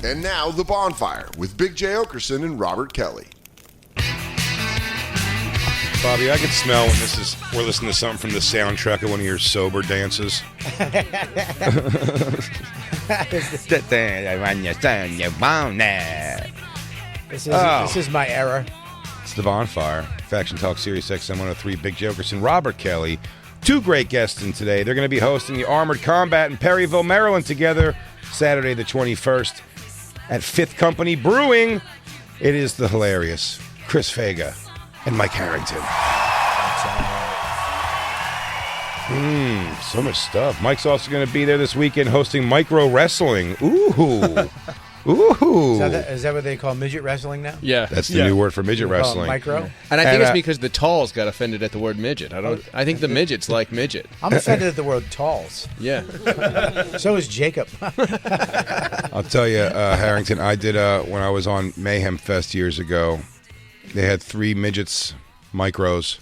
And now, The Bonfire with Big J. Okerson and Robert Kelly. Bobby, I can smell when we're listening to something from the soundtrack of one of your sober dances. This is my era. It's The Bonfire. Faction Talk Sirius XM 103, Big J. Okerson, Robert Kelly. Two great guests in today. They're going to be hosting the Armored Combat in Perryville, Maryland together Saturday the 21st at Fifth Company Brewing. It is the hilarious Chris Faga and Mike Harrington. So much stuff. Mike's also going to be there this weekend hosting micro wrestling. Ooh. Ooh. Is that what they call midget wrestling now? Yeah. That's the new word for midget wrestling. Micro? And I think it's because the talls got offended at the word midget. I think the midgets like midget. I'm offended at the word talls. Yeah. So is Jacob. I'll tell you, Harrington, I did when I was on Mayhem Fest years ago. They had three midgets, micros.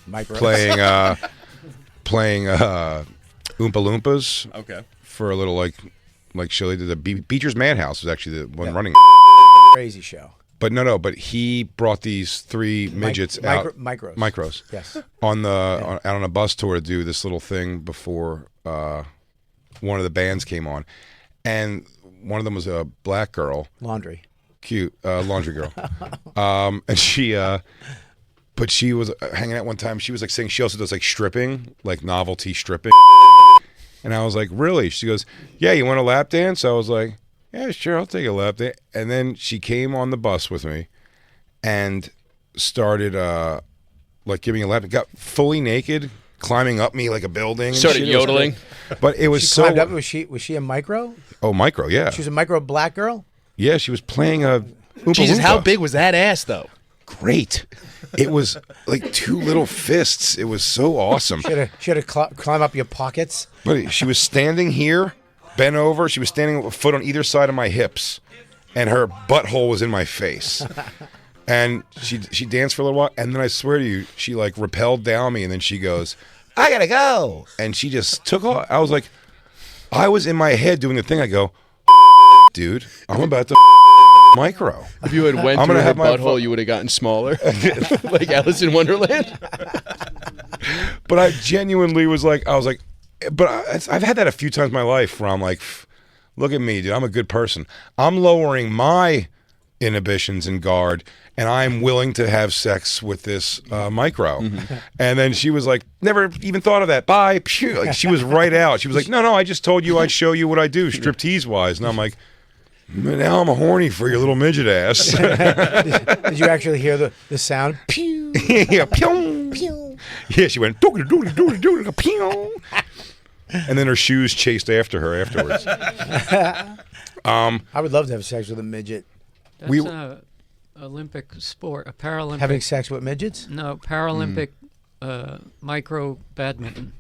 playing Oompa Loompas. Okay. For a little like show. They did the Beecher's Madhouse was actually the one running. Crazy show. But but he brought these three midgets out. Micros. Yes. Out on a bus tour to do this little thing before one of the bands came on, and one of them was a black girl. Laundry. Cute laundry girl. And she but she was hanging out one time. She was like saying she also does like stripping, like novelty stripping. And I was like, really? She goes, yeah, you want a lap dance? I was like, yeah, sure, I'll take a lap dance. And then she came on the bus with me and started like giving a lap dance. Got fully naked, climbing up me like a building. Started yodeling. But it was Climbed up. Was she a micro? Oh, micro, yeah. She was a micro black girl? Yeah, she was playing a Oompa Jesus, Loompa. how big was that ass, though? Great. It was like two little fists. It was so awesome. She had to climb up your pockets. But she was standing here, bent over. She was standing with a foot on either side of my hips, and her butthole was in my face. And she danced for a little while, and then I swear to you, she like rappelled down me, and then she goes, I gotta go. And she just took off. I was like, I was in my head doing the thing. I go, dude, I'm about to micro. If you had went through her butthole, you would have gotten smaller, like Alice in Wonderland. But I genuinely was like, but I've had that a few times in my life where I'm like, look at me, dude, I'm a good person. I'm lowering my inhibitions and guard, and I'm willing to have sex with this micro. Mm-hmm. And then she was like, never even thought of that. Bye. Like, she was right out. She was like, no, I just told you I'd show you what I do, striptease wise. And I'm like, now I'm horny for your little midget ass. Did you actually hear the sound? Pew. Yeah, pew. Pew. Yeah, she went doodly doodly doodly doodly pew. And then her shoes chased after her afterwards. I would love to have sex with a midget. That's an Olympic sport, a Paralympic. Having sex with midgets? No, Paralympic micro badminton.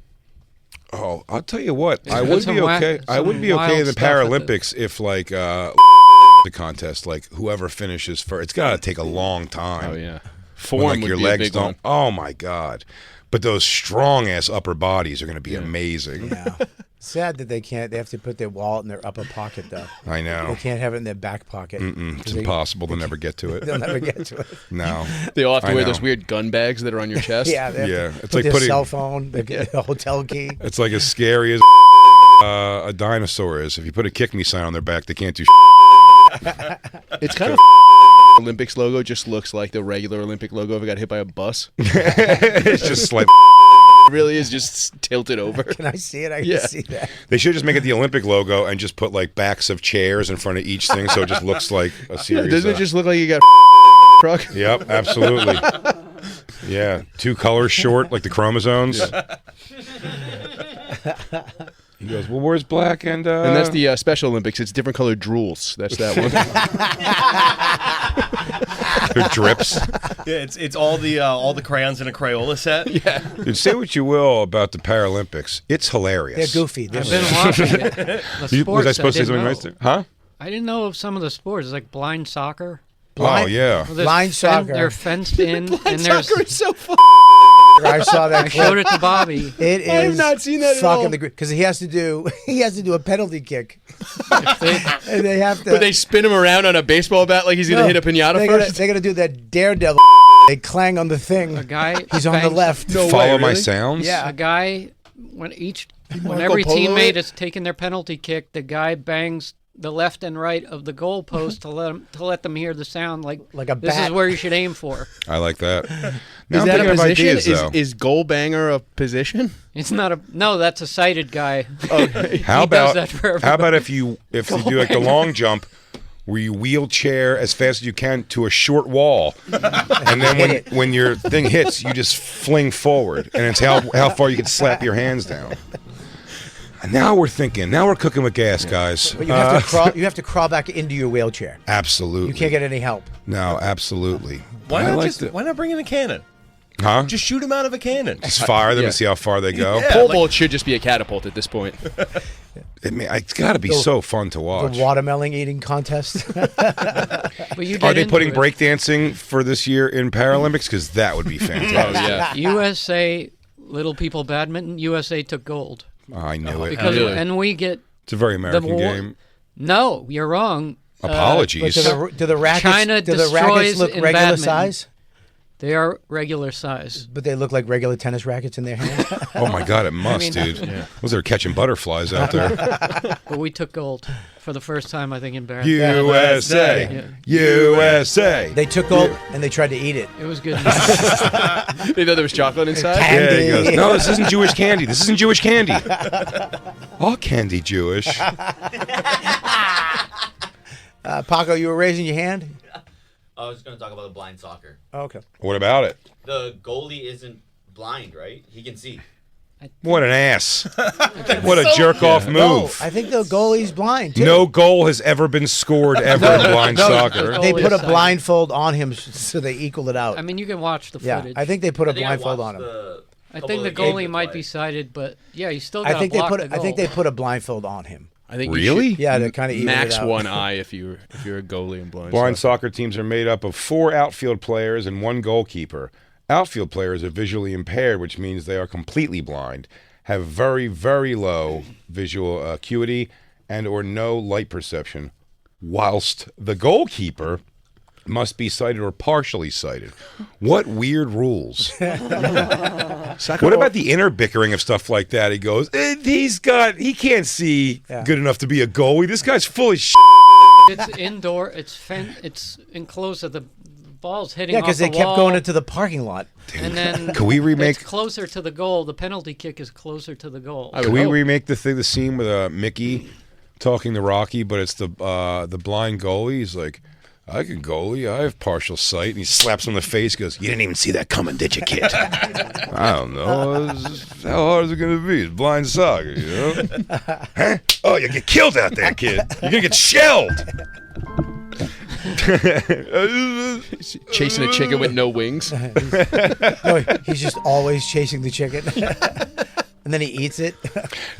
Oh, I'll tell you what. I would be okay. I would be okay in the Paralympics if like the contest, like whoever finishes first. It's got to take a long time. Oh yeah, form like your legs don't. Oh my god! But those strong ass upper bodies are going to be amazing. Yeah. Sad that they can't. They have to put their wallet in their upper pocket, though. I know. They can't have it in their back pocket. It's impossible. They'll never get to it. They'll never get to it. No. They all have to wear those weird gun bags that are on your chest. Yeah. It's like their cell phone, the hotel key. It's like as scary as a dinosaur is. If you put a kick me sign on their back, they can't do. It's kind of Olympics logo just looks like the regular Olympic logo if it got hit by a bus. It's just like. It really is just tilted over. Can I see it? I can see that. They should just make it the Olympic logo and just put like backs of chairs in front of each thing so it just looks like a series. Doesn't it just look like you got truck? Yep, absolutely. Yeah, 2 colors short like the chromosomes. He goes, well, where's black and... And that's the Special Olympics. It's different colored drools. That's that one. They're drips. Yeah, it's all the crayons in a Crayola set. Yeah. Dude, say what you will about the Paralympics. It's hilarious. They're goofy. I've been watching it. Was I supposed to say something nice there? Huh? I didn't know of some of the sports. It's like blind soccer. Oh, yeah. Well, blind soccer. They're fenced in. And Soccer is so fun. I saw that. I showed it to Bobby. It is I have not seen that at all. fucking because he has to do a penalty kick, and they have to. But they spin him around on a baseball bat like he's going to hit a pinata first? They're gonna do that daredevil. They clang on the thing. A guy. He's on the bangs- left. No Follow way, my really? sounds. Yeah. A guy when Marco every Polo teammate it? is taking their penalty kick, the guy bangs the left and right of the goalpost to let them hear the sound like Like a this bat. is where you should aim for. I like that. Now Is I'm that thinking a of position? ideas, though. Is goal banger a position? It's not a no. That's a sighted guy. Okay. How He does about that for how about everybody. if you do like the long jump, where you wheelchair as fast as you can to a short wall, and then when your thing hits, you just fling forward, and it's how far you can slap your hands down. And now we're thinking. Now we're cooking with gas, guys. But you have to crawl. You have to crawl back into your wheelchair. Absolutely. You can't get any help. No, absolutely. Why I not like why not bring in a cannon? Huh? Just shoot him out of a cannon. Just fire them Yeah. and see how far they go. Yeah. Pole like- vault should just be a catapult at this point. It's got to be so fun to watch. The watermelon eating contest. But you Are get they into putting it. breakdancing for this year in Paralympics? Because that would be Oh, fantastic. yeah. USA Little People Badminton. USA took gold I knew it. because really? and we get It's a very American war- game. no. You're wrong. But Apologies. do the rackets? China do the rackets destroys look in regular badminton. size? They are regular size. But they look like regular tennis rackets in their hands. Oh my God, it must, dude. Was there catching butterflies out there? But we took gold for the first time, I think, in Barron. USA, Yeah. USA. They took gold and they tried to eat it. It was good. They thought there was chocolate inside? Yeah, he Candy. goes, no, this isn't Jewish candy. This isn't Jewish candy. All candy Jewish. Paco, you were raising your hand? I was going to talk about the blind soccer. Oh, okay. What about it? The goalie isn't blind, right? He can see. What an ass. What a jerk-off No, move. I think the goalie's blind, too. No goal has ever been scored ever in blind soccer. They Goalie put a side. blindfold on him so they equaled it out. I mean, you can watch the Yeah, footage. I think they put a I think I blindfold on watched him. I couple think the of games goalie with might play. be sighted, but yeah, you still got I to think they block put. the goal. I think they put a blindfold on him. I think Really? Yeah, to kind of even max it out. one eye if you're a goalie in blind. Blind soccer. soccer teams are made up of 4 outfield players and 1 goalkeeper. Outfield players are visually impaired, which means they are completely blind, have very, very low visual acuity, and or no light perception, whilst the goalkeeper must be sighted or partially sighted. What weird rules. What about the inner bickering of stuff like that? He goes, he can't see Yeah. good enough to be a goalie. This guy's full of shit. It's indoor. It's enclosed. So the ball's hitting. Yeah, because because they kept going into the parking lot. And then Can we remake? It's closer to the goal. The penalty kick is closer to the goal. I Can would we hope. remake the scene with Mickey talking to Rocky, but it's the blind goalie? He's like, I can goalie. I have partial sight. And he slaps him in the face. Goes, you didn't even see that coming, did you, kid? I don't know. How hard is it going to be? It's blind soccer, you know? Huh? Oh, you get killed out there, kid. You're going to get shelled. Chasing a chicken with no wings. No, he's just always chasing the chicken, and then he eats it.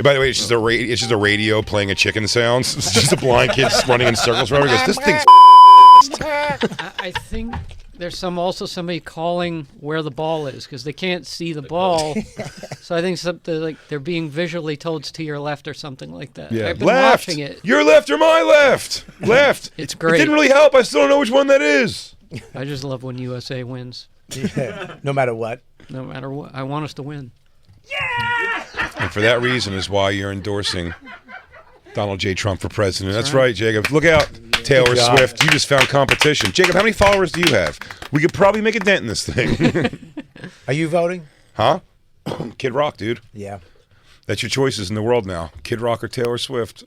By the way, it's just a radio playing a chicken sounds. It's just a blind kid running in circles around. He goes, this thing's I think there's somebody calling where the ball is because they can't see the ball. So I think something like they're being visually told it's to your left or something like that. Yeah, I've been left. watching it. Your left or my left? Left. It's It great. didn't really help. I still don't know which one that is. I just love when USA wins. Yeah, no matter what. No matter what, I want us to win. And for that reason is why you're endorsing Donald J. Trump for president. That's right, Jacob. Look out, Taylor job. Swift. You just found competition. Jacob, how many followers do you have? We could probably make a dent in this thing. Are you voting? Huh? Kid Rock, dude. Yeah. That's your choices in the world now. Kid Rock or Taylor Swift.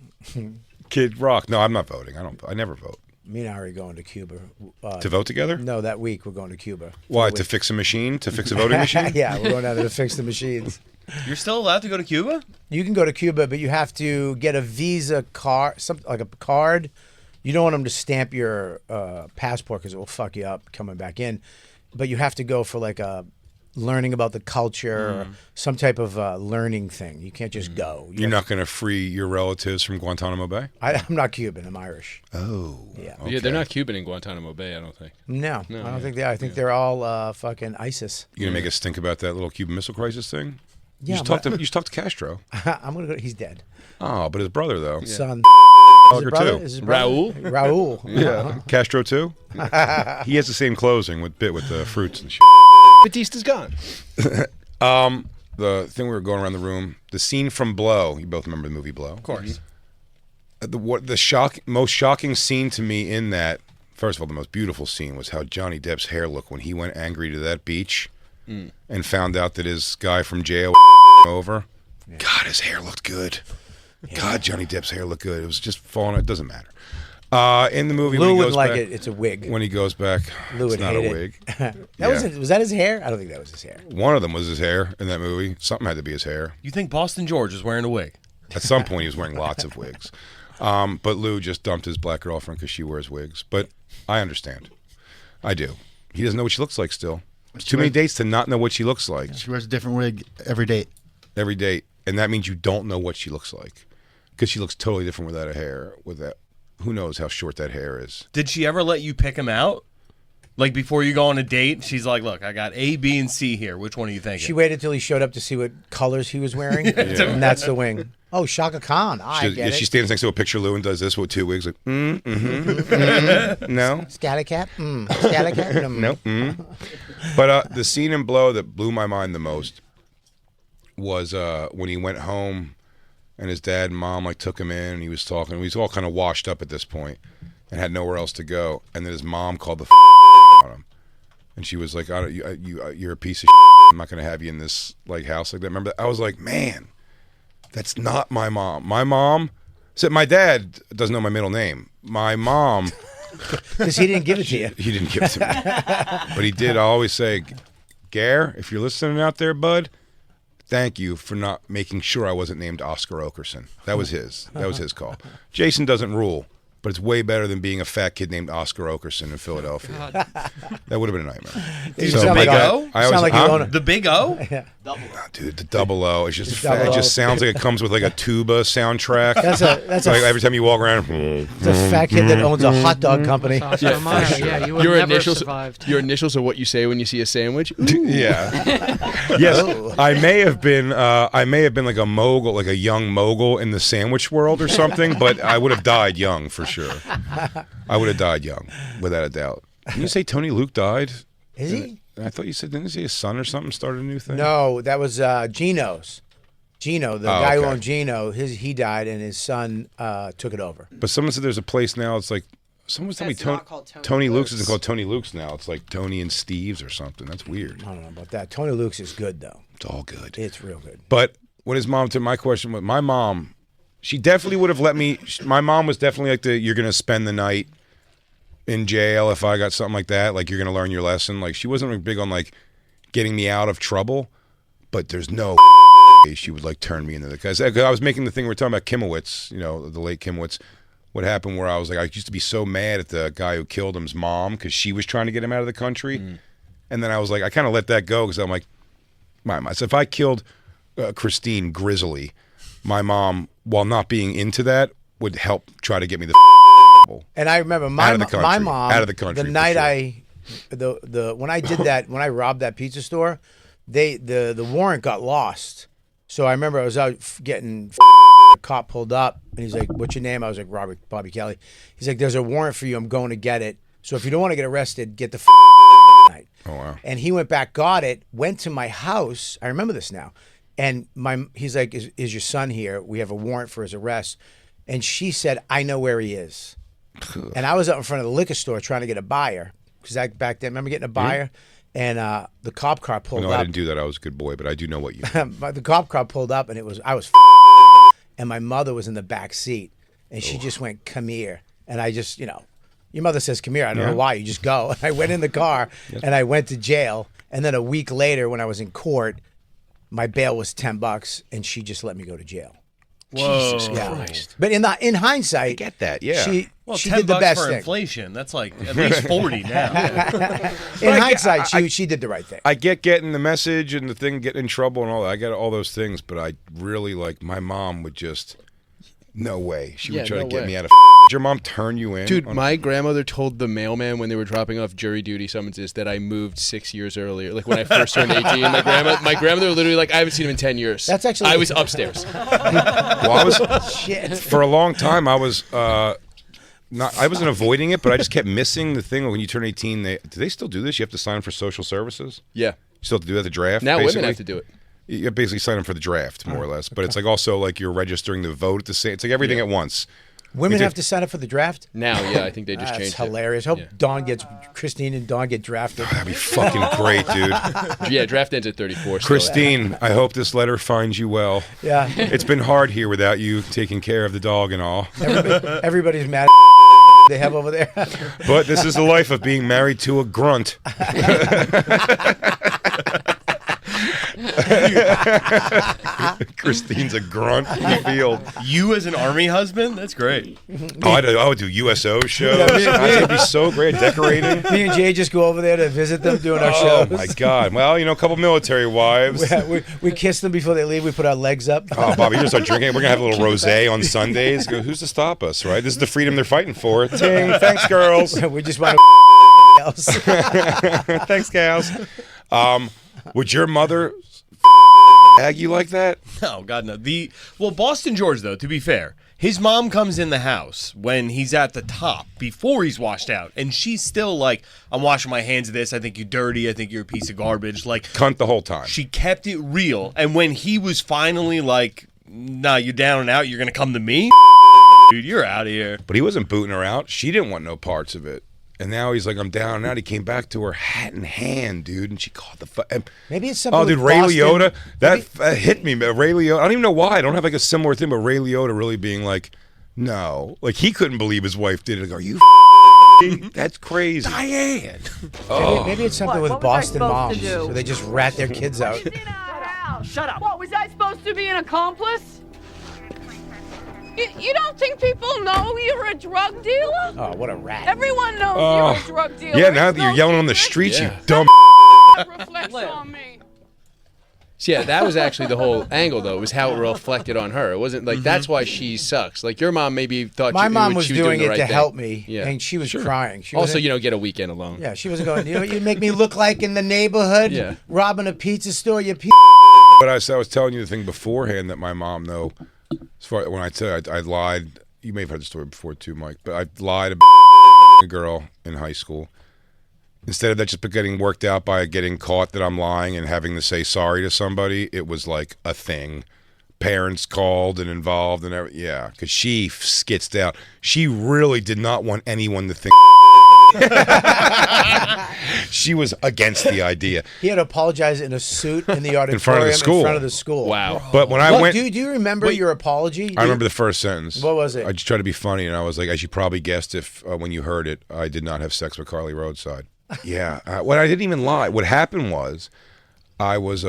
Kid Rock. No, I'm not voting. I never vote. Me and Ari are going to Cuba. To vote together? No, that week we're going to Cuba. Why? To fix a machine? To fix a voting machine? Yeah, we're going down there to fix the machines. You're still allowed to go to Cuba? You can go to Cuba, but you have to get a Visa card, something like a card. You don't want them to stamp your passport because it will fuck you up coming back in. But you have to go for like a learning about the culture or some type of learning thing. You can't just go. You're not going to free your relatives from Guantanamo Bay? I'm not Cuban. I'm Irish. Oh. Yeah. Yeah, they're not Cuban in Guantanamo Bay, I don't think. No, I don't think they are. I think they're all fucking ISIS. You going to make us think about that little Cuban Missile Crisis thing? Yeah, you should talk to Castro. I'm gonna go. He's dead. Oh, but his brother, though. Son. Gallagher, too. Is his brother? Raul? Raul. Yeah. Castro, too? He has the same closing with the fruits and shit. Batista's gone. The thing we were going around the room, the scene from Blow. You both remember the movie Blow? Of course. The most shocking scene to me in that, first of all, the most beautiful scene was how Johnny Depp's hair looked when he went angry to that beach and found out that his guy from jail over. Yeah. God, his hair looked good. Yeah. God, Johnny Depp's hair looked good. It was just falling. It doesn't matter. In the movie, Lou when he would goes like back, it. It's a wig. When he goes back, Lou it's would not a hate wig. It. Was that his hair? I don't think that was his hair. One of them was his hair in that movie. Something had to be his hair. You think Boston George was wearing a wig? At some point, he was wearing lots of wigs. But Lou just dumped his black girlfriend because she wears wigs. But I understand. I do. He doesn't know what she looks like still. It's too many dates to not know what she looks like. She wears a different wig every date. Every date. And that means you don't know what she looks like. Because she looks totally different without a hair. Who knows how short that hair is. Did she ever let you pick him out? Like before you go on a date, she's like, look, I got A, B, and C here. Which one are you thinking? She waited till he showed up to see what colors he was wearing. And that's the wing. Oh, Shaka Khan. She stands next to a picture of Lou and does this with two wigs. Like, no. Scattercat? Scattercat? No. But the scene in Blow that blew my mind the most was when he went home and his dad and mom took him in and he was talking. He was all kind of washed up at this point and had nowhere else to go. And then his mom called the on him. And she was like, you're a piece of I'm not going to have you in this house like that. Remember that? I was like, man, that's not my mom. My mom said, my dad doesn't know my middle name. My mom. Because he didn't give it to you. He didn't give it to me. But he did. I always say, Gare, if you're listening out there, bud, thank you for not making sure I wasn't named Oscar Okerson. That was his. That was his call. Jason doesn't rule, but it's way better than being a fat kid named Oscar Okerson in Philadelphia. That would have been a nightmare. You sound like O? the Big O? Yeah. Dude, the double O. It's just fat. It just sounds like it comes with a tuba soundtrack. That's every time you walk around. It's a fat kid that owns a hot dog company. Yeah, you would never survived. Your initials are what you say when you see a sandwich. Yeah. Yes, I may have been like a mogul, like a young mogul in the sandwich world or something, but I would have died young for sure. I would have died young, without a doubt. Didn't you say Tony Luke died? Is he? I thought you said, didn't you say his son or something started a new thing? No, that was Gino's. Gino, the guy who owned Gino, he died and his son took it over. But someone said there's a place now. It's like someone was telling me Tony Luke's isn't called Tony Luke's now. It's like Tony and Steve's or something. That's weird. I don't know about that. Tony Luke's is good though. It's all good. It's real good. But when his mom, to my question, my mom, she definitely would have let me. My mom was definitely like you're going to spend the night in jail if I got something like that. Like you're going to learn your lesson. Like she wasn't big on getting me out of trouble. But there's no she would turn me into the because I was making the thing we were talking about Kimowitz, the late Kimowitz. What happened where I was I used to be so mad at the guy who killed him's mom because she was trying to get him out of the country, and then I was I kind of let that go because I'm like, so if I killed Christine Grizzly, my mom, while not being into that, would help try to get me the and I remember my mom out of the country the night when I did that when I robbed that pizza store, the warrant got lost. So I remember I was out getting a cop pulled up and he's like, "What's your name?" I was like, Bobby Kelly. He's like, "There's a warrant for you. I'm going to get it. So if you don't want to get arrested, get the night." Oh wow! And he went back, got it, went to my house. I remember this now. And he's like, "Is your son here? We have a warrant for his arrest." And she said, "I know where he is." And I was out in front of the liquor store trying to get a buyer because back then, remember getting a buyer? And the cop car pulled up. I didn't do that. I was a good boy, but I do know what you mean. But the cop car pulled up, and I was and my mother was in the back seat, and she just went, "Come here." And I just, your mother says, "Come here." I don't know why. You just go. And I went in the car, and I went to jail. And then a week later, when I was in court, my bail was $10, and she just let me go to jail. Whoa. Jesus Christ. But in hindsight, I get that, yeah. Well, she $10 did the best for thing. inflation. That's like at least 40 now. In hindsight, she did the right thing. I get getting the message and the thing, getting in trouble and all that. I get all those things, but I really like my mom would just, no way. She would try to get me out of. Did your mom turn you in? Dude, my grandmother told the mailman when they were dropping off jury duty summonses that I moved 6 years earlier. Like when I first turned 18, my grandmother literally like, I haven't seen him in 10 years. That's actually. I was upstairs. Well, I was Shit. for a long time. I was I wasn't avoiding it, but I just kept missing the thing. When you turn 18, do they still do this? You have to sign up for social services. Yeah. You still have to do that, the draft. Now basically? women have to do it. You basically sign up for the draft, more or less. But it's like also like you're registering the vote at the same. It's like everything at once. Women have to sign up for the draft. Now, yeah, I think they just That's changed hilarious. Hope Christine and Dawn get drafted. That'd be fucking great, dude. it. Yeah, draft ends at 34. still. Christine, I hope this letter finds you well. Yeah. It's been hard here without you taking care of the dog and all. Everybody's mad. They have over there. But this is the life of being married to a grunt. Christine's a grunt in the field. You as an army husband? That's great. I would do USO shows. That'd be so great. Decorating. Me and Jay just go over there to visit them doing our Oh shows. my God. Well, a couple military wives. We kiss them before they leave. We put our legs up. Oh, Bobby, you're gonna start drinking. We're gonna have a little rosé on Sundays. Who's to stop us, right? This is the freedom they're fighting for. Ting. Thanks, girls. We just want to else. Thanks, gals. Would your mother ag you like that? Oh God, no. Boston George, though, to be fair, his mom comes in the house when he's at the top before he's washed out, and she's still like, "I'm washing my hands of this. I think you're dirty. I think you're a piece of garbage." Like Cunt the whole time. she kept it real, and when he was finally like, "Nah, you're down and out. You're gonna come to me, dude. You're out of here." But he wasn't booting her out. She didn't want no parts of it. And now he's like, I'm down and out. He came back to her hat in hand, dude, and she caught the. Maybe it's something. Oh, dude, with Ray Boston. Liotta, that hit me. Ray Liotta, I don't even know why. I don't have like a similar thing, but Ray Liotta really being like, no, like he couldn't believe his wife did it. Like, are you? That's crazy, Diane. Maybe it's something with Boston moms, so they just rat their kids out. Shut up. What, was I supposed to be an accomplice? You don't think people know you're a drug dealer? Oh, what a rat! Everyone knows you're a drug dealer. Yeah, now It's that you're no yelling on the secret. streets, Yeah. you dumb. That reflects on me. So yeah, that was actually the whole angle, though, was how it reflected on her. It wasn't like that's why she sucks. Like your mom maybe thought My mom was she doing the it right to thing. help me, Yeah. and she was crying. She Also, wasn't- get a weekend alone. yeah, she wasn't going. You know what you make me look like in the neighborhood? Yeah. Robbing a pizza store. You But I was telling you the thing beforehand that my mom, though, as far when I said I lied, you may have heard the story before too, Mike, but I lied about a girl in high school. Instead of that just getting worked out by getting caught that I'm lying and having to say sorry to somebody, it was like a thing. Parents called and involved and everything. Yeah, because she skitzed out. She really did not want anyone to think. She was against the idea. He had to apologize in a suit in the auditorium front of the school. In front of the school. Wow. But when I What, went, do you remember your apology? I remember the first sentence. What was it? I just tried to be funny, and I was like, as you probably guessed, if when you heard it, I did not have sex with Carly Roadside. Yeah. Well, I didn't even lie. What happened was, I was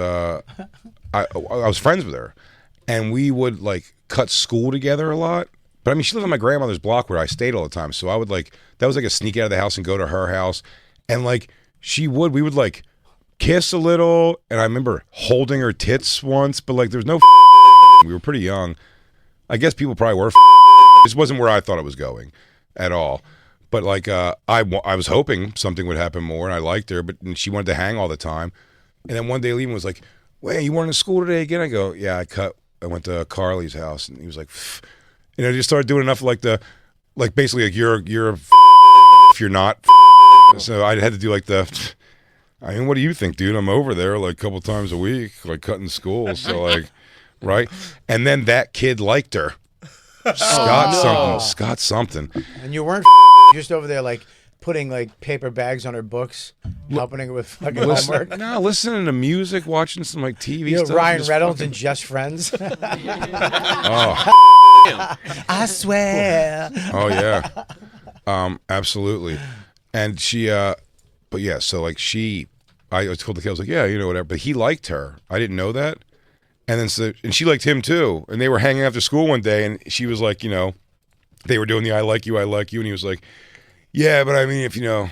friends with her, and we would like cut school together a lot. But I mean, she lived on my grandmother's block where I stayed all the time, so I would that was like a sneak out of the house and go to her house, and like we would like kiss a little, and I remember holding her tits once, but like there was no. We were pretty young. I guess people probably were. This wasn't where I thought it was going, at all. But like I was hoping something would happen more, and I liked her, but she wanted to hang all the time. And then one day, Lehman was like, "Wait, you weren't in school today again?" I go, "Yeah, I went to Carly's house," and he was like, "Pff." And I just started doing enough basically like you're if you're not. So I had to do like I mean, what do you think, dude? I'm over there like a couple times a week, like cutting school. So like, right? And then that kid liked her. Scott something. And you weren't just over there like putting like paper bags on her books, helping her with fucking homework. No, listening to music, watching some like TV You know, stuff. Ryan just Reynolds fucking- and Just Friends. Oh, I swear. oh yeah, absolutely. And she, but yeah, so like I told the kid, I was like, yeah, whatever. But he liked her. I didn't know that. And then and she liked him too. And they were hanging after school one day, and she was like, they were doing the I like you, and he was like, yeah, but I mean, if you're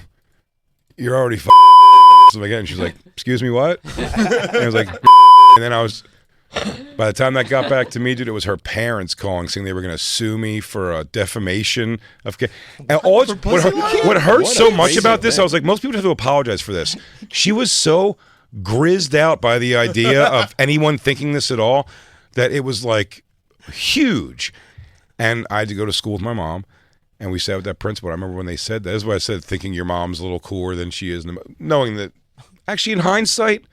already something again. She's like, excuse me, what? And I was like, and then by the time that got back to me, dude, it was her parents calling, saying they were going to sue me for defamation of. And what hurt so much about this, I was like, most people have to apologize for this. She was so grizzed out by the idea of anyone thinking this at all that it was like huge. And I had to go to school with my mom. And we sat with that principal. I remember when they said that. This is what I said, thinking your mom's a little cooler than she is. Knowing that, actually, in hindsight,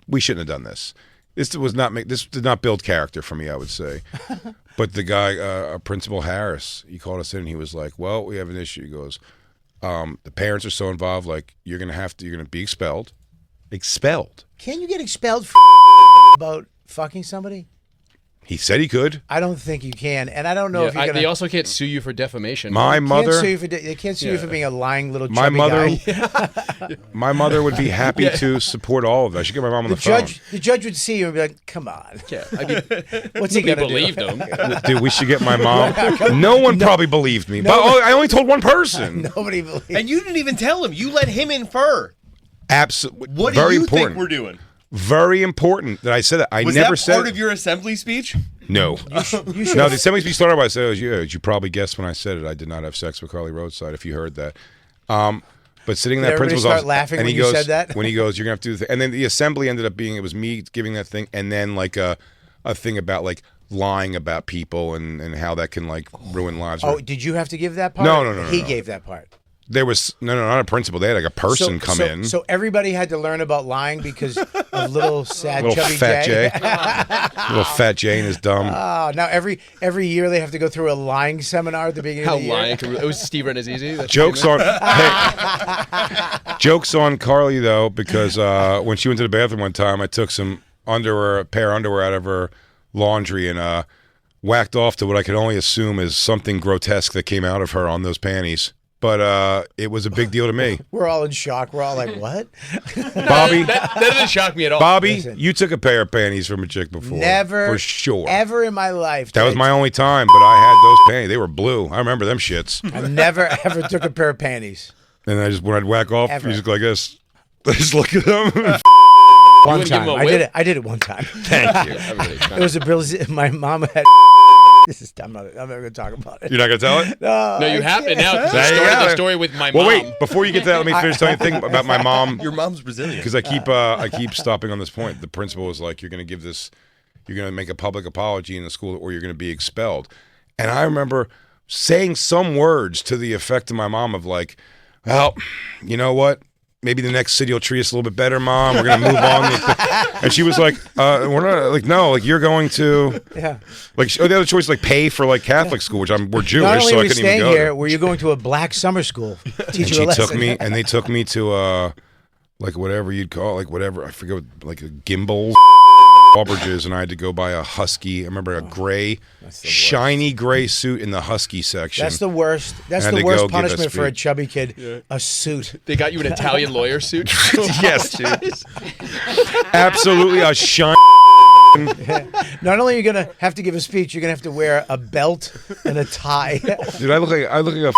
we shouldn't have done this. This did not build character for me, I would say. But the guy, Principal Harris, he called us in and he was like, well, we have an issue. He goes, the parents are so involved, like, you're going to be expelled. Expelled. Can you get expelled about fucking somebody? He said he could. I don't think you can, and I don't know if you're gonna. They also can't sue you for defamation. My mother. They can't sue you for being a lying little my chubby mother. guy. My mother would be happy to support all of that. I should get my mom on the phone. The judge would see you and be like, "Come on, Yeah, I mean, what's he gonna do?" believed him. Dude, we should get my mom. No one probably believed me, but I only told one person. Nobody believed. And you didn't even tell him. You let him infer. Absolutely. What do Very you important. think we're doing? Very important that I said that. I Was never that said part of your assembly speech? No. You should. No, the assembly speech started by saying, as you probably guessed when I said it, I did not have sex with Carly Roadside, if you heard that. But sitting in that Everybody principal's start office, laughing and when he you goes, said that? when he goes, you're going to have to do the thing. And then the assembly ended up being, it was me giving that thing, and then like a thing about like lying about people and how that can like ruin lives. Oh, did you have to give that part? No. He gave that part. There was, not a principal. They had like a person come in. So everybody had to learn about lying because of little sad Little chubby fat Jay. Little fat Jane is dumb. Oh, now every year they have to go through a lying seminar at the beginning How of the year. lying? It was Steve Renazizi. That's Jokes on jokes on Carly though, because when she went to the bathroom one time, I took a pair of underwear out of her laundry and whacked off to what I could only assume is something grotesque that came out of her on those panties. But it was a big deal to me. We're all in shock. We're all like, what? Bobby, that doesn't shock me at all. Bobby, Listen. you took a pair of panties from a chick before. Never. For sure. Ever in my life. That was my only time, but I had those panties. They were blue. I remember them shits. I never, ever took a pair of panties. And when I'd whack off, Ever. you just go like this. Just look at them. One wouldn't give time. him a I whip? did it. I did it one time. Thank you. It was a brilliant. My mom had. This is dumb. I'm not going to talk about it. You're not going to tell it? No, you have to now. 'cause There you the go. story with my Well, mom. wait. Before you get to that, let me finish telling you a thing about my mom. Your mom's Brazilian. Because I keep stopping on this point. The principal was like, you're going to make a public apology in the school or you're going to be expelled. And I remember saying some words to the effect of my mom of like, well, you know what? Maybe the next city will treat us a little bit better, Mom. We're going to move on. And she was like, we're not, like, no, like, you're going to, Yeah. like, the other choice is, like, pay for, like, Catholic school, which we're Jewish, Not only so were I you couldn't even staying go here, there. were you going to a black summer school? Teach And you a she lesson. took me, and they took me to, like, whatever you'd call, like, whatever, I forget, what, like, a gimbal, Bridges, and I had to go buy a husky. I remember a gray, shiny gray suit in the husky section. That's the worst. That's I had the to worst go give a punishment for a speech. chubby kid. A suit. They got you an Italian lawyer suit. Yes, dude. Absolutely a shiny. Not only are you gonna have to give a speech, you're gonna have to wear a belt and a tie. Dude, I look like a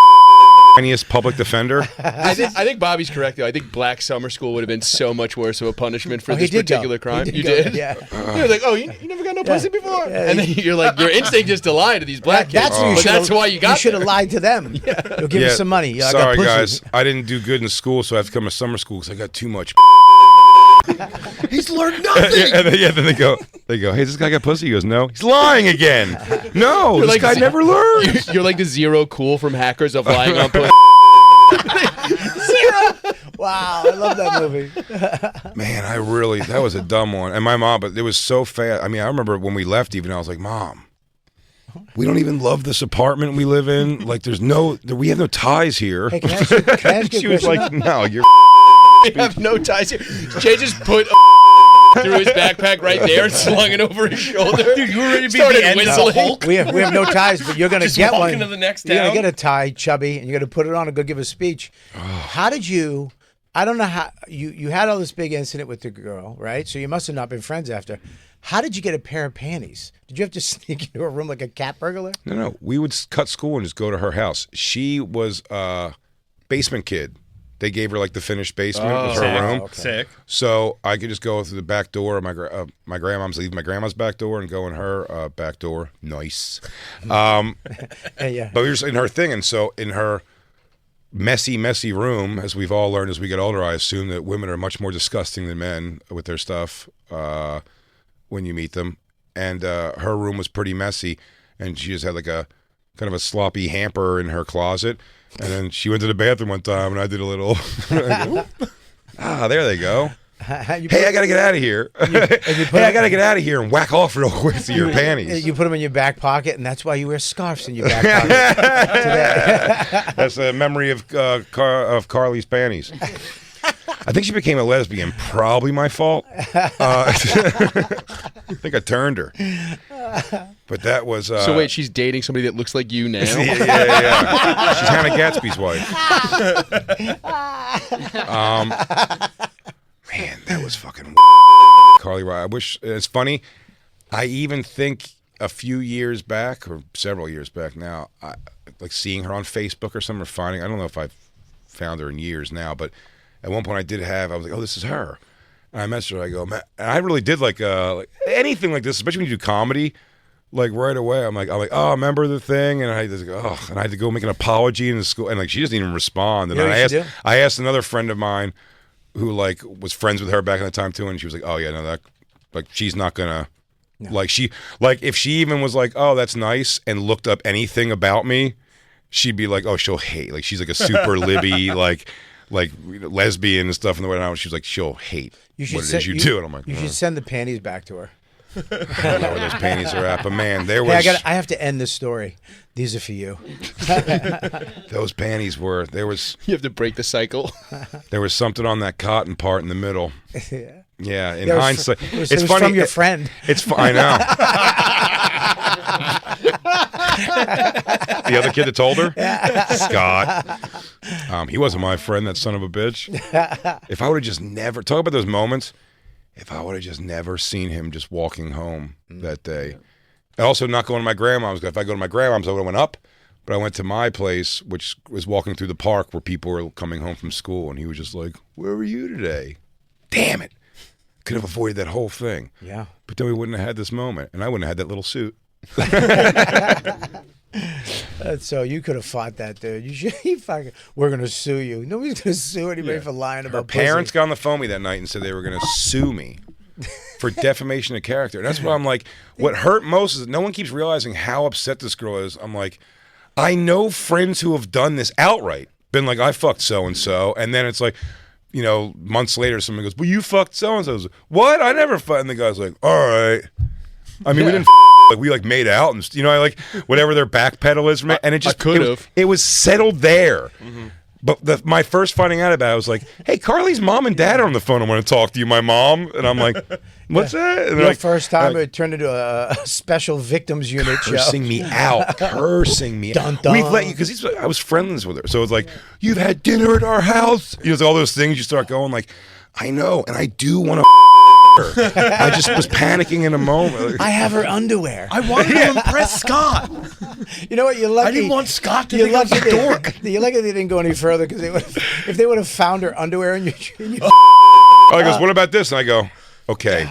tiniest public defender. I think Bobby's correct though. I think black summer school would have been so much worse of a punishment for Oh, he this did go. particular crime. He You did go, did? yeah. You're like, oh, you never got no pussy before, Yeah, and then you're like, your instinct is to lie to these black kids. That's what you But should. that's why you got. You should have there. lied to them. You'll give us some money. Yeah, I got Sorry, pussy. guys. I didn't do good in school, so I have to come to summer school because I got too much. He's learned nothing. And then they go, hey, does this guy got pussy? He goes, no. He's lying again. No, You're this like guy never learns. You're like the zero cool from Hackers of lying on pussy. Wow, I love that movie. Man, that was a dumb one. And my mom, but it was so fast. I mean, I remember when we left even, I was like, Mom, we don't even love this apartment we live in. Like, we have no ties here. Hey, can I ask you a She was question? like, no, you're We have no ties here. Jay just put through his backpack right there and slung it over his shoulder. Dude, you were ready to be Started the end of the whistling. Hulk? We have no ties, but you're gonna Just get one. walking to the next You're gonna town? get a tie, chubby, and you're gonna put it on and go give a speech. How did you? I don't know how you had all this big incident with the girl, right? So you must have not been friends after. How did you get a pair of panties? Did you have to sneak into a room like a cat burglar? No. We would cut school and just go to her house. She was a basement kid. They gave her like the finished basement. It was her room. Sick. So I could just go through the back door. My grandmom's leave my grandma's back door and go in her back door. Nice. Yeah. But we were just in her thing, and so in her messy room, as we've all learned as we get older, I assume that women are much more disgusting than men with their stuff when you meet them. And her room was pretty messy, and she just had like a kind of a sloppy hamper in her closet. And then she went to the bathroom one time, and I did a little. There they go. Hey, I gotta get out of here. I gotta get out of here and whack off real quick to your panties. You put them in your back pocket, and that's why you wear scarves in your back pocket. That's a memory of Carly's panties. I think she became a lesbian. Probably my fault. I think I turned her. But that was. So wait, she's dating somebody that looks like you now? Yeah. She's Hannah Gatsby's wife. Man, that was fucking Carly Rae. I wish it's funny. I even think a few years back, or several years back now, like seeing her on Facebook or something, or finding. I don't know if I've found her in years now, but at one point I was like, oh, this is her. And I messaged her. I go, man, and I really did like anything like this, especially when you do comedy. Like right away, I'm like, oh, remember the thing? And I just go, and I had to go make an apology in the school, and like she doesn't even respond. And I asked another friend of mine who like was friends with her back in the time too, and she was like, oh yeah, no, that like she's not gonna like if she even was like, oh, that's nice, and looked up anything about me, she'd be like, oh, she'll hate. Like she's like a super libby like lesbian and stuff in the way now. She's like, she'll hate what it is you do. And I'm like, you should send the panties back to her. I don't know where those panties are at, but man, there was. Hey, I have to end this story. These are for you. Those panties were. There was. You have to break the cycle. There was something on that cotton part in the middle. Yeah. In hindsight, it was funny. From your friend. I know. The other kid that told her, Scott. He wasn't my friend. That son of a bitch. If I would have just never talk about those moments. If I would have just never seen him just walking home that day. And also not going to my grandmom's. If I go to my grandmom's, I would have went up. But I went to my place, which was walking through the park where people were coming home from school. And he was just like, where were you today? Damn it. Could have avoided that whole thing. Yeah. But then we wouldn't have had this moment. And I wouldn't have had that little suit. So you could have fought that dude. We're gonna sue you. Nobody's gonna sue anybody for lying about. Her parents got on the phone with me that night and said they were gonna sue me for defamation of character. And that's why I'm like, what hurt most is that no one keeps realizing how upset this girl is. I'm like, I know friends who have done this outright, been like, I fucked so and so, and then it's like, you know, months later, someone goes, well, you fucked so and so. Like, what? I never fucked. And the guy's like, all right. I mean, we didn't. Like we like made out and like whatever their backpedal is from it, and it just it was settled there. Mm-hmm. But my first finding out about it, I was like, hey, Carly's mom and dad are on the phone. I want to talk to you, my mom. And I'm like, what's that? And your like, first time it turned into a special victims unit cursing show. me out, cursing me dun, out. dun. We've let you because I was friends with her, so it's like you've had dinner at our house. You know, all those things. You start going like, I know, and I do want to. I just was panicking in a moment. I have her underwear. I wanted to impress Scott. You know what? You're lucky. I didn't want Scott to think I was a dork. You're lucky they didn't go any further because if they would have found her underwear in your he goes, what about this? And I go, okay.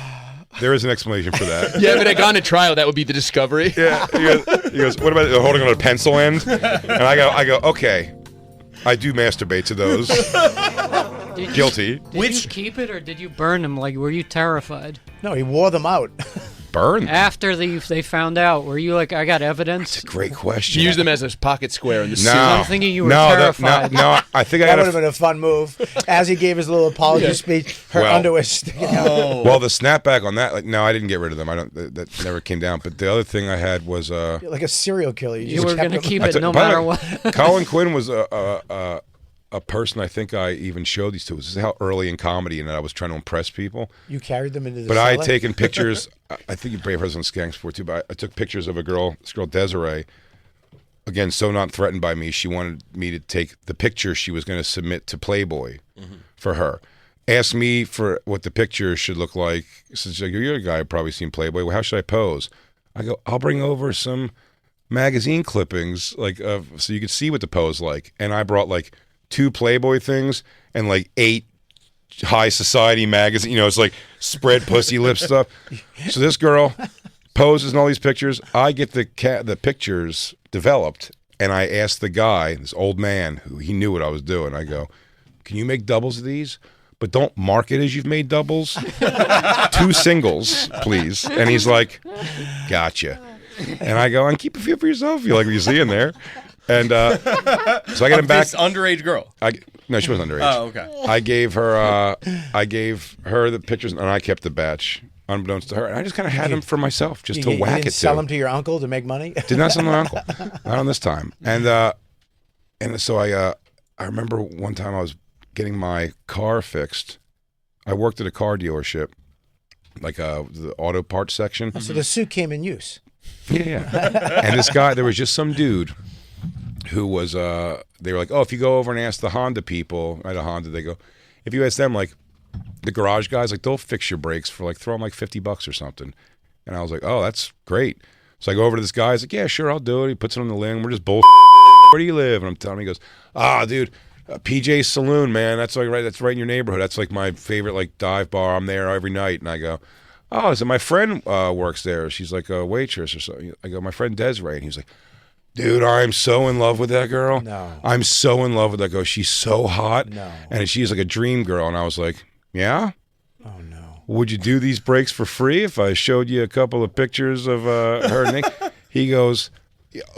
There is an explanation for that. Yeah, but I gone to trial. That would be the discovery. Yeah. He goes, what about holding on a pencil end? And I go, okay. I do masturbate to those. Guilty. Did you keep it or did you burn them? Like, were you terrified? No, he wore them out. Burn? After they found out, were you like, I got evidence? That's a great question. Use them as a pocket square in the suit. I'm thinking you were terrified. No, I think that would have been a fun move. As he gave his little apology speech, her underwear sticking out. Well, the snapback on that, like, no, I didn't get rid of them. That never came down. But the other thing I had was You're like a serial killer. You were going to keep it no matter what. Colin Quinn was a person I think I even showed these to. This is how early in comedy and I was trying to impress people. You carried them into the But cellar? I had taken pictures. I think you brave her on Skanks before too, but I took pictures of this girl Desiree. Again, so not threatened by me. She wanted me to take the picture she was going to submit to Playboy for her. asked me for what the picture should look like. She's like, you're a guy who's probably seen Playboy. Well, how should I pose? I go, I'll bring over some magazine clippings, like so you could see what the pose like. And I brought like 2 Playboy things and like 8 high society magazine. You know, it's like spread pussy lip stuff. So this girl poses in all these pictures. I get the pictures developed, and I asked the guy, this old man, who he knew what I was doing. I go, can you make doubles of these? But don't mark it as you've made doubles. 2 singles, please. And he's like, gotcha. And I go, and keep a few for yourself. You like what you see in there. And so I got him back. This underage girl. No, she wasn't underage. Oh, okay. I gave her the pictures, and I kept the batch, unbeknownst to her. And I just kind of had them for myself, just to You whack didn't it sell to. them to your uncle to make money? Did not sell my uncle. Not on this time. And so I remember one time I was getting my car fixed. I worked at a car dealership, like the auto parts section. So the suit came in use. Yeah. And this guy, there was just some dude who was, they were like, oh, if you go over and ask the Honda people, I had a Honda, they go, if you ask them, like, the garage guys, like, they'll fix your brakes for, like, throw them, like, $50 or something. And I was like, oh, that's great. So I go over to this guy, he's like, yeah, sure, I'll do it. He puts it on the link. We're just bull. Where do you live? And I'm telling him, he goes, dude, PJ's Saloon, man. That's like that's right in your neighborhood. That's like my favorite, like, dive bar. I'm there every night. And I go, oh, so my friend works there. She's like a waitress or something. I go, my friend Desiree. And he's like, dude, I'm so in love with that girl. No. I'm so in love with that girl. She's so hot. No. And she's like a dream girl. And I was like, yeah? Oh, no. Would you do these breaks for free if I showed you a couple of pictures of her and Nick? He goes,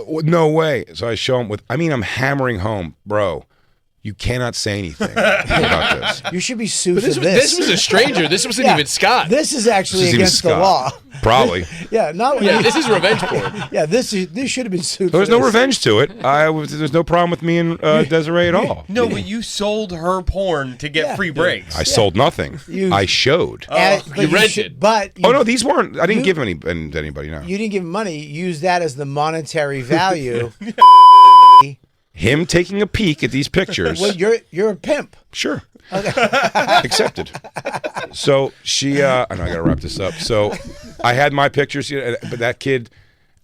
no way. So I show him I'm hammering home, bro. You cannot say anything about this. You should be sued for This was a stranger. This wasn't even Scott. This is actually This isn't even against the Scott. law. Probably. Yeah, not Yeah, this is revenge porn. Yeah, this should have been sued. There was for no this. revenge to it. There's no problem with me and Desiree at all. No, but you sold her porn to get free breaks. I sold nothing. I showed. But You rented. should- but Oh no, these weren't. I didn't you- give any to anybody. No. you didn't give him money. Use that as the monetary value. Him taking a peek at these pictures. Well, you're a pimp. Sure. Accepted. So she, I know I gotta wrap this up. So I had my pictures, but that kid,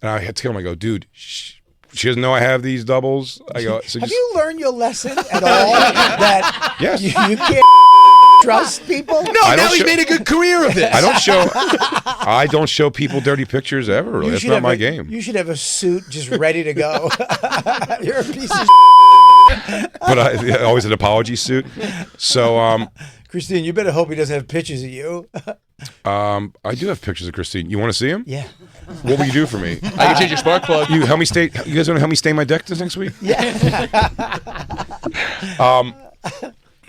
and I had to tell him, I go, dude, she doesn't know I have these doubles. I go, so Have just, you learned your lesson at all? That Yes. you can't trust people? No, I now don't he show- made a good career of this. I don't show people dirty pictures ever. Really, that's should not have my a- game. You should have a suit just ready to go. You're a piece of But I always an apology suit. So Christine, you better hope he doesn't have pictures of you. I do have pictures of Christine. You want to see them? Yeah. What will you do for me? I can change your spark plug. You help me stay. You guys want to help me stain my deck this next week?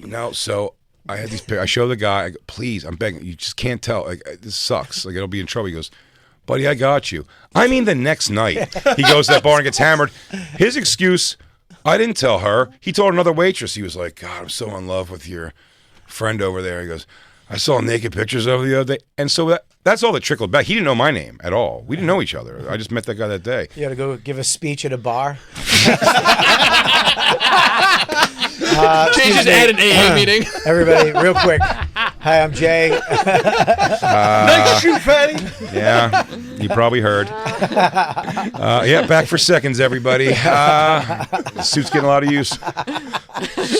No. So I had these pictures. I show the guy. I go, please, I'm begging. You just can't tell. Like, this sucks. Like, it'll be in trouble. He goes, buddy, I got you. I mean, the next night he goes to that bar and gets hammered. His excuse, I didn't tell her. He told another waitress. He was like, God, I'm so in love with your friend over there. He goes, I saw naked pictures of her the other day. And so that's all that trickled back. He didn't know my name at all. We didn't know each other. I just met that guy that day. You got to go give a speech at a bar. Changes at an AA meeting. Everybody, real quick. Hi, I'm Jay. Nice shoot, Fatty. Yeah, you probably heard. Yeah, back for seconds, everybody. The suit's getting a lot of use.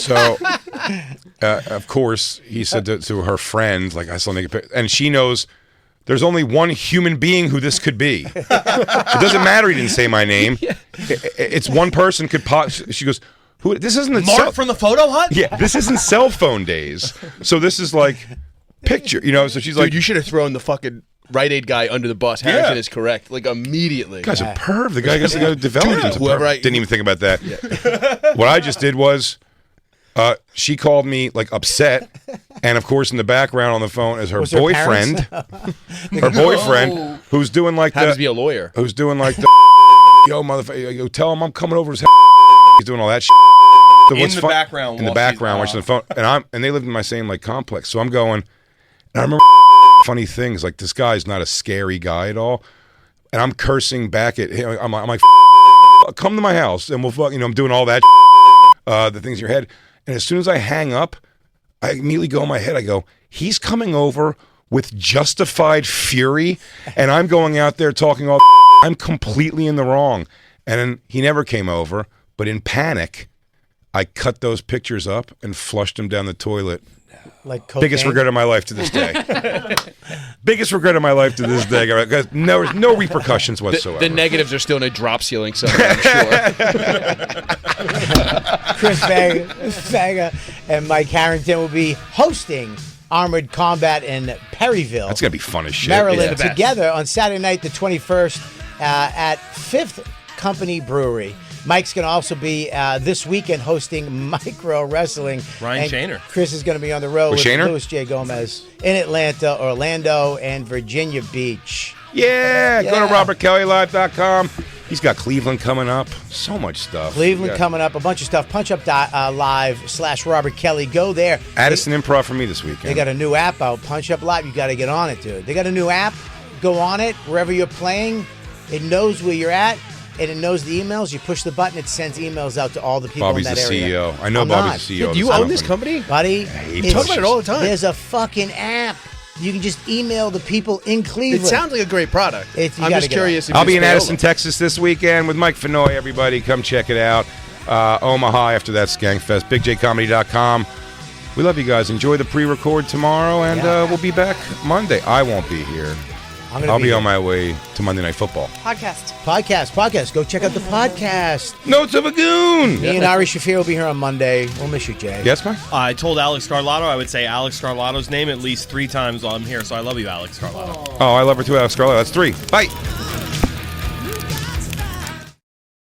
So, of course, he said to her friend, like, I saw naked pictures, and she knows there's only one human being who this could be. It doesn't matter he didn't say my name. It's one person could she goes, who? This isn't Mark from the photo hut? Yeah, this isn't cell phone days. So this is like picture, so she's like, Dude, you should have thrown the fucking Rite Aid guy under the bus. Harrington is correct. Like, immediately. guy's a perv. The guy gets to develop into whoever perv. Didn't even think about that. What I just did was, she called me like upset, and of course in the background on the phone is her Was her boyfriend, her boyfriend, who's doing like Happens to be a lawyer. who's doing like the yo motherfucker, yo, tell him I'm coming over his he's doing all that shit. So In what's the fun- background in the while background she's- watching the phone, and they lived in my same like complex. So I'm going, and I remember funny things like this guy's not a scary guy at all, and I'm cursing back at him. I'm like, come to my house and we'll fuck. I'm doing all that, the things in your head. And as soon as I hang up, I immediately go in my head, I go, he's coming over with justified fury, and I'm going out there talking all I'm completely in the wrong. And then he never came over, but in panic, I cut those pictures up and flushed them down the toilet. Like cocaine? Biggest regret of my life to this day. Biggest regret of my life to this day. No repercussions whatsoever. The negatives are still in a drop ceiling somewhere, I'm sure. Chris Faga and Mike Harrington will be hosting Armored Combat in Perryville, That's going to be fun as shit. Maryland, Yeah. together on Saturday night, the 21st, at 5th Company Brewery. Mike's going to also be this weekend hosting Micro Wrestling. Ryan And Shaner. Chris is going to be on the road With with Shaner? Louis J. Gomez in Atlanta, Orlando, and Virginia Beach. Yeah, go Yeah. to robertkellylive.com. He's got Cleveland coming up. So much stuff. Cleveland Yeah. coming up, a bunch of stuff. Punch Up Live / Robert Kelly. Go there. Addison Improv for me this weekend. They got a new app out, Punch Up Live. You got to get on it, dude. They got a new app. Go on it wherever you're playing. It knows where you're at, and it knows the emails. You push the button, it sends emails out to all the people Bobby's in the that area. CEO. I know I'm Bobby's not. the CEO. of Do you this own this company? Buddy, he it's- talks about it all the time. There's a fucking app. You can just email the people in Cleveland. It sounds like a great product. You I'm gotta just get on it. curious if I'll be it's in Paola. Addison, Texas this weekend with Mike Fenoy. Everybody, come check it out. Omaha after that Skankfest. BigJComedy.com. We love you guys. Enjoy the pre-record tomorrow, and Yeah. we'll be back Monday. I won't be here. I'll be on my way to Monday Night Football. Podcast. Go check out the podcast. Notes of a Goon. Me and Ari Shafir will be here on Monday. We'll miss you, Jay. Yes, Mike? I told Alex Carlotto I would say Alex Carlotto's name at least 3 times while I'm here, so I love you, Alex Carlotto. Oh, I love her too, Alex Scarlett. That's 3. Bye.